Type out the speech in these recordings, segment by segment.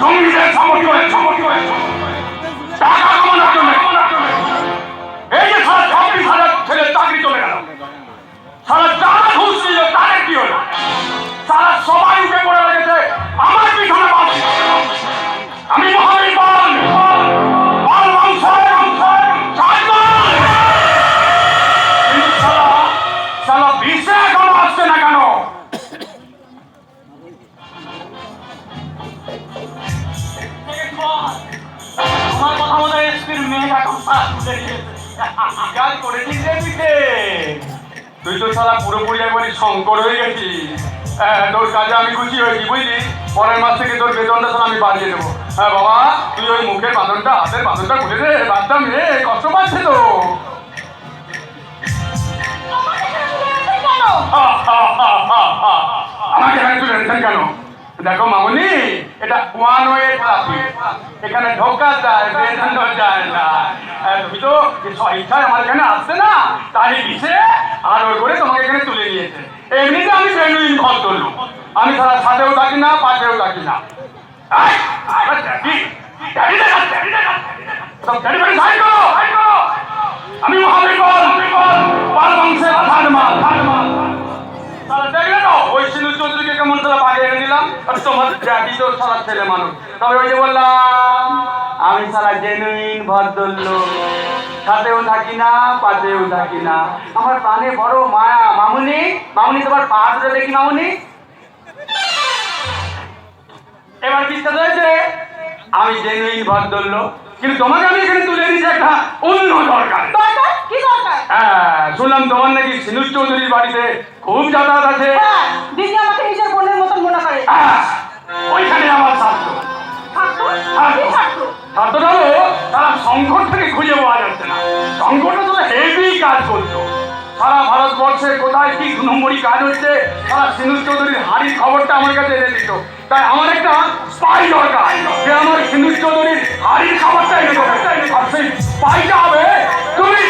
জঙ্গিদের সাপোর্ট করে টাকা কামানোর জন্য এই যে সারা 26,000 ছেলের চাকরি চলে গেল, সারা যারা ঘুষ ছিল তাদের কি হলো? সারা সবাই উঠে পড়ে লেগেছে আমার পিছনে। আমি মহাবীর বল বংশের কিন্তু সারা বিশ্বে এখনো আসছে না কেন? আমার কথা মতো এসপির মেয়েটা তুই তো সারা পুরোপুরি একবারই শঙ্কর হয়ে গেছিস। তোর কাজে আমি খুশি হয়েছি বুঝলি। পরের মাস থেকে তোর বেতনটা সারা আমি বাড়িয়ে দেবো। হ্যাঁ বাবা, তুই ওই মুখের বাঁধনটা হাতের বাঁধনটা খুলে দে, বাচ্চা মেয়ে কষ্ট পাচ্ছে তো। আমাকে এখানে তুলে এনেছেন কেন? দেখো মামনি, এটা ওয়ান ওয়ে ট্রাফিক, এখানে ঢোকা যায় বেরোনো যায় না। তুমি তো ইচ্ছায় আমার এখানে আসছে না, তাই দিছে আর ওই করে তোমাকে এখানে তুলে নিয়েছে। এমনিতে আমি জেনুইন ভদ্রলোক, আমি সারা ছাদেও থাকি না পাশেও থাকি না। আমি মহাবীর বল বংশের দেখলে তো ওই সিন্ধু চৌধুরীকে কেমন সারা বাগে এনে দিলাম। তোমার ড্যাডি তো সারা ছেলে মানুষ, তবে ওই যে বললাম আমি সারা জেনুইন ভদ্রলোক, সাথেও থাকি না পাশেও থাকি না। আমার প্রাণে বড় মায়া। মামুনি তোমার পা ধরে দেখি মামুনি। এবার বিশ্বাস হয়েছে আমি জেনুইন ভদ্রলোক, কিন্তু তোমাকে আমি এখানে তুলে দিয়েছি একটা অন্য দরকার। কি দরকার? হ্যাঁ, শুনলাম তোমার নাকি সিন্ধু চৌধুরীর বাড়িতে খুব যাতায়াত আছে। দিদি আমাকে নিজের বোনের মতন মনে করে। ওইখানে আমার ছাত্র হলো তারা সংকট থেকে খুঁজে পাওয়া যাচ্ছে না। সংকটটা তো হেভি কাজ করতো, সারা ভারতবর্ষে কোথায় কি 2 নম্বরই কাজ হচ্ছে সারা সিন্ধু চৌধুরীর হাড়ির খবরটা আমার কাছে এনে দিত। তাই আমার একটা স্পাই দরকার, যে আমার সিন্ধু চৌধুরীর হাড়ির খবরটা এনে দেবে। আর সেই স্পাইটা হবে তুমি।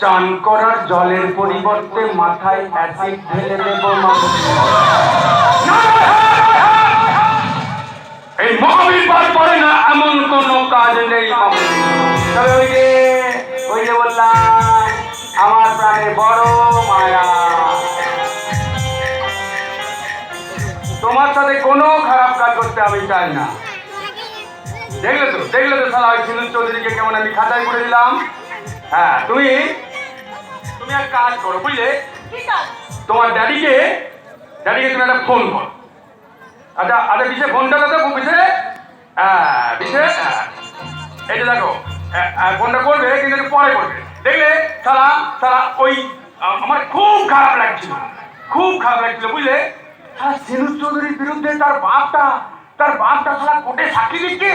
চান করার জলের পরিবর্তে মাথায় অ্যাসিড ঢেলে দেব। এই মহাবীর পার করে না এমন কোন কাজ নেই। তবে ওই যে বললাম আমার প্রাণে বড় মায়া। তোমার সাথে কোনো খারাপ কাজ করতে আমি চাই না। দেখলে তো সালা ওই সিন্ধু চৌধুরীকে কেমন আমি খাতায় করে দিলাম। হ্যাঁ, তুমি এক কাজ করো বুঝলে, তোমার ড্যাডিকে তুমি একটা ফোন করো। আচ্ছা বিশে ফোনটা দাও বিশে। বিশে এই যে দেখো ফোনটা করবে, কিন্তু পরে করবে। দেখলে সারা ওই আমার খুব খারাপ লাগছিল বুঝলে। সারা সিন্ধু চৌধুরীর বিরুদ্ধে তার বাপটা সারা কোর্টে সাক্ষী দিচ্ছে।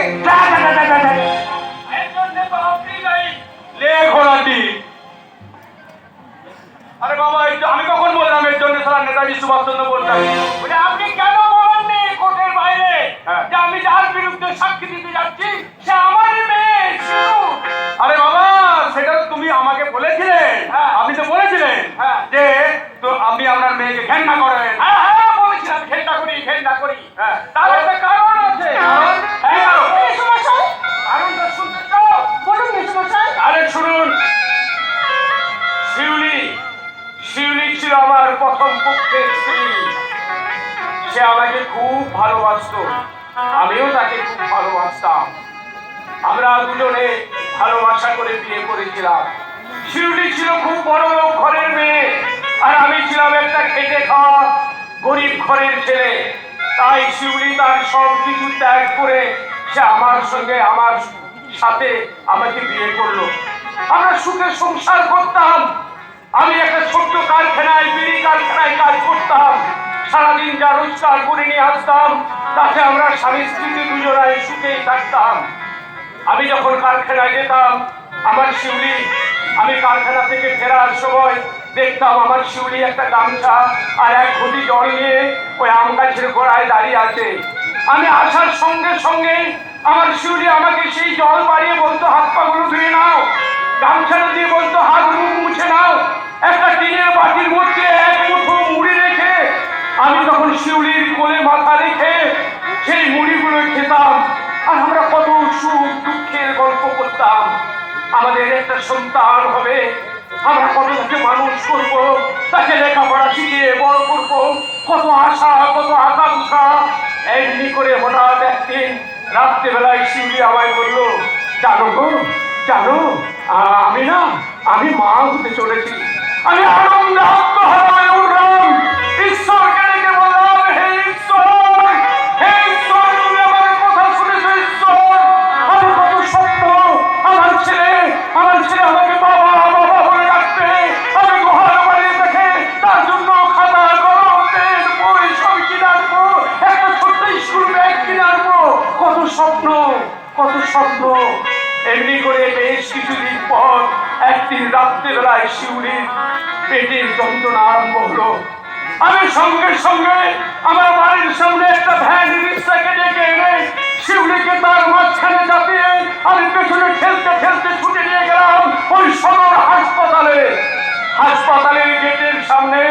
আরে বাবা, আমি কখন বললাম এর জন্য সারা নেতাজি সুভাষচন্দ্র বলতাম। আপনি কেন বলেননি কোর্টের বাইরে যে আমি যার বিরুদ্ধে সাক্ষী দিতে যাচ্ছি সে আমারই মেয়ে? আরে বাবা, সেটা তুমি আমাকে বলেছিলেন। আপনি তো বলেছিলেন যে তো আপনি আপনার মেয়েকে ঘেন্না করেন। হ্যাঁ বলেছিলাম, ঘেন্না করি। তার একটা কারণ আছে। কারণটা শুনতে চাও? বলুন মেসোমশাই। আরে শুনুন, শিউলি ছিল আমার প্রথম পক্ষের স্ত্রী। সে আমাকে খুব ভালোবাসতো, আমিও তাকে খুব ভালোবাসতাম। আমরা দুজনে ভালোবাসা করে বিয়ে করেছিলাম। শিউলি ছিল খুব বড় লোক ঘরের মেয়ে, আর আমি ছিলাম একটা খেটে খাওয়া গরিব ঘরের ছেলে। তাই শিউলি তার সব কিছু ত্যাগ করে সে আমার সাথে আমাকে বিয়ে করলো। আমরা সুখে সংসার করতাম। আমি একটা ছোট্ট বিড়ি কারখানায় কাজ করতাম। সারাদিন যা রোজগার করে নিয়ে আসতাম তাতে আমরা স্বামী স্ত্রী দুজনাই সুখেই থাকতাম। আমি যখন কারখানায় যেতাম আমি কারখানা থেকে ফেরার সময় দেখতাম আমার শিউলি একটা গামছা আর এক ঘটি জল নিয়ে ওই আম গাছের গোড়ায় দাঁড়িয়ে আছে। আমি আসার সঙ্গে সঙ্গে আমার শিউলি আমাকে সেই জল বাড়িয়ে বলতো হাত পাগুলো ধুয়ে নাও, গামছাটা দিয়ে বলতো হাত মুখ মুছে নাও। একটা টিনের বাটির মধ্যে এক মুঠো মুড়ি রেখে আমি তখন শিউলির কোলে মাথা রেখে সুখ দুঃখের গল্প করতাম। আমাদের একটা সন্তান হবে, আমরা কত তাকে মানুষ করব, তাকে লেখাপড়া শিখিয়ে বড় করব, কত আশা কত আকাঙ্ক্ষা। এমনি করে হঠাৎ একদিন রাত্রেবেলায় শিউলি আমায় বলল, জানো গো, জানো আমি মা হতে চলেছি। আমি আনন্দে আত্মহারা হয়ে উঠলাম, ঈশ্বরকে ডেকে বললাম, হে ঈশ্বর, হে ঈশ্বর, তুমি আমার কথা শুনেছো ঈশ্বর। আমি কত স্বপ্ন, আমার ছেলে আমাকে বাবা বাবা বলে ডাকবে, আমি ঘর বাড়ি দেখে তার জন্য খাতা কলম পেন বই সব কিনে আনবো, একটা ছোট্ট স্কুল ব্যাগ কিনে আনবো। কত স্বপ্ন, কত স্বপ্ন। এমনি করে বেশ কিছুদিন পর একদিন রাত্রেবেলায় শিউলির পেটের যন্ত্রণা আরম্ভ হলো। আমি সঙ্গে সঙ্গে আমার বাড়ির সামনে একটা ভ্যান রিক্সাকে ডেকে এনে শিউলিকে তার মাঝখানে চাপিয়ে আমি পেছনে ঠেলতে ঠেলতে ছুটে নিয়ে গেলাম ওই সদর হাসপাতালে। হাসপাতালের গেটের সামনে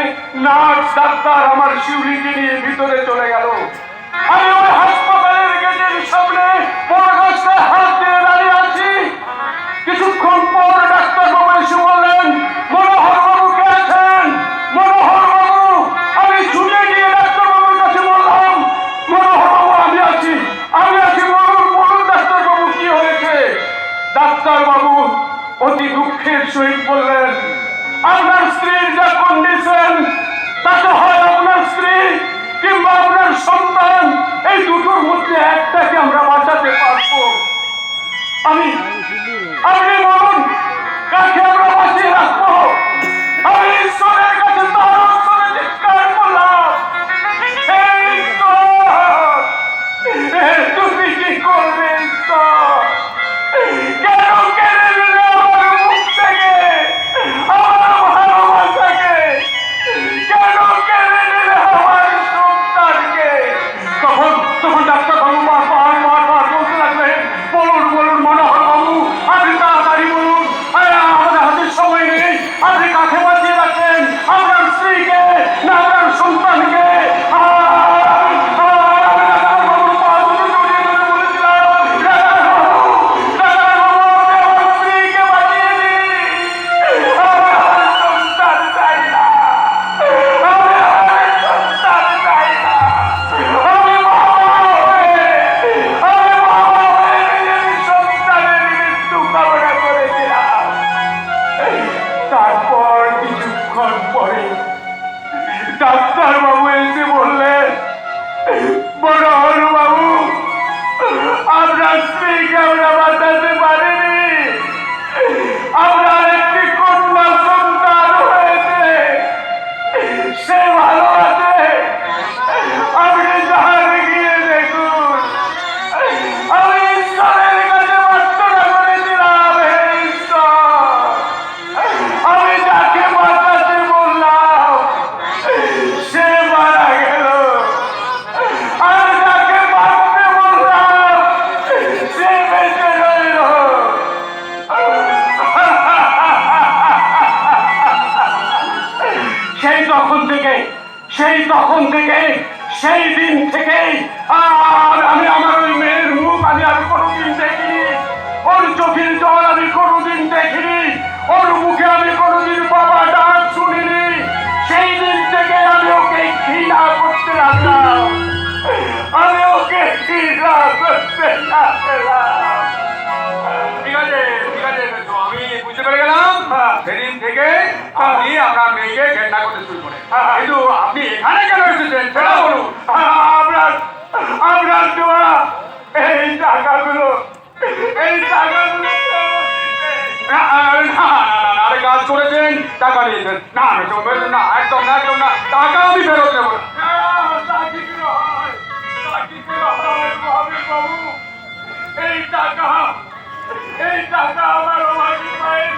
নার্স ডাক্তার আমার শিউলিকে নিয়ে ভিতরে চলে গেল। আমি ওই হাসপাতালের গেটের সামনে বড় গাছটায় হাত দিয়ে দাঁড়িয়ে আছি। কিছুক্ষণ পর ডাক্তার বাবু এসে বললেন, মনোহর বাবু কে আছেন? মনোহর বাবু। আমি ছুটে গিয়ে ডাক্তার বাবুর কাছে বললাম, মনোহর বাবু আমি আছি বলুন ডাক্তার বাবু কি হয়েছে? ডাক্তার বাবু অতি দুঃখের সহিত বললেন, আপনার স্ত্রীর যা কন্ডিশন তাতে হয় আপনার স্ত্রী কিংবা আপনার সন্তান এই দুটোর মধ্যে একটাকে আমরা বাঁচাতে পারবো। আপনি বলুন কাকে আমরা বাঁচিয়ে রাখবো? আমি ঈশ্বরের কাছে তার অন্তরে চিৎকার করলাম, হে ঈশ্বর, তুমি কি করবে ঈশ্বর? কেন কেড়ে নিলে আমার মুখ থেকে আমার ভালোবাসাকে? কেন কেড়ে নিলে আমার সন্তানকে? তখন ডাক্তার বাবু বারবার বলতে লাগলেন, বলুন মনোহর বাবু, আপনি তাড়াতাড়ি বলুন, আমাদের হাতে সময় নেই। আপনি কাকে বাঁচিয়ে রাখবেন, আপনার স্ত্রীকে না আপনার সন্তানকে? তারপর কিছুক্ষণ পরে ডাক্তার বাবু এসে বললেন, মনোহর বাবু, আপনার স্ত্রীকে আমরা বাঁচাতে পারিনি, আপনার একটি কন্যা সন্তান হয়েছে, সে ভালো আছে, আপনি তাহলে গিয়ে দেখুন। আমি ঈশ্বরের কাছে প্রার্থনা করেছিলাম, হে ঈশ্বর, আমি যাকে বাঁচাতে বললাম সে মারা গেল, আর যাকে বাঁচতে বললাম সে বেঁচে রইল। সেই দিন থেকে আমি আমার ওই মেয়ের মুখ আমি আর কোনোদিন দেখিনি, ওর চোখের জল আমি কোনোদিন দেখিনি, ওর মুখে আমি কোনোদিন বাবা ডাক শুনিনি। সেই দিন থেকে আমি ওকে ঘৃণা করতে লাগলাম, আমি ওকে ঘৃণা করতে লাগলাম। ঠিক আছে তো আমি বুঝতে পেরে গেলাম। সেদিন থেকে আপনি আপনার মেয়েকে ঘেন্না করতে শুরু করেন, কিন্তু আপনি এখানে কেন এসেছেন সেটা বলুন। আপনার দেওয়া এই টাকাগুলো আরে কাজ করেছেন, টাকা নিয়েছেন? না না, একদম না, টাকা আমি ফেরত দেবো না। এই টাকা আমার অভাগী মায়ের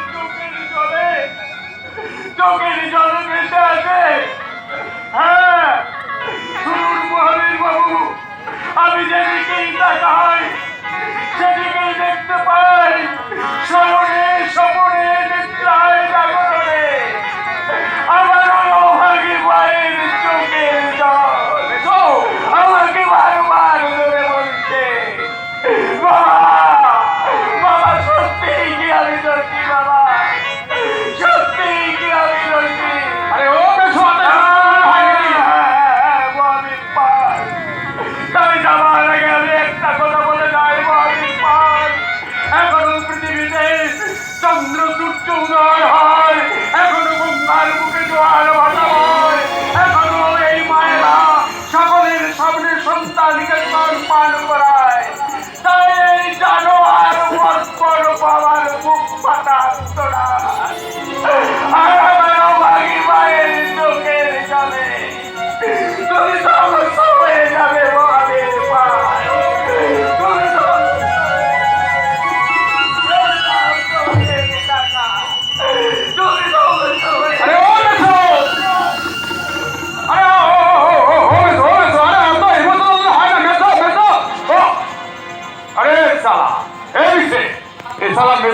চোখের জলে বেঁচে আছে। হ্যাঁ শুনুন মহাবীর বাবু, আমি যেদিকেই টাকা হয় সেদিকেই দেখতে পাই শয়নে স্বপনে নিদ্রায় জাগরণে আমার ওই অভাগী মায়ের চোখের জল আমাকে বারবার ধরে বলছে, বাবা এই মিস্টে, এ সালা মেজো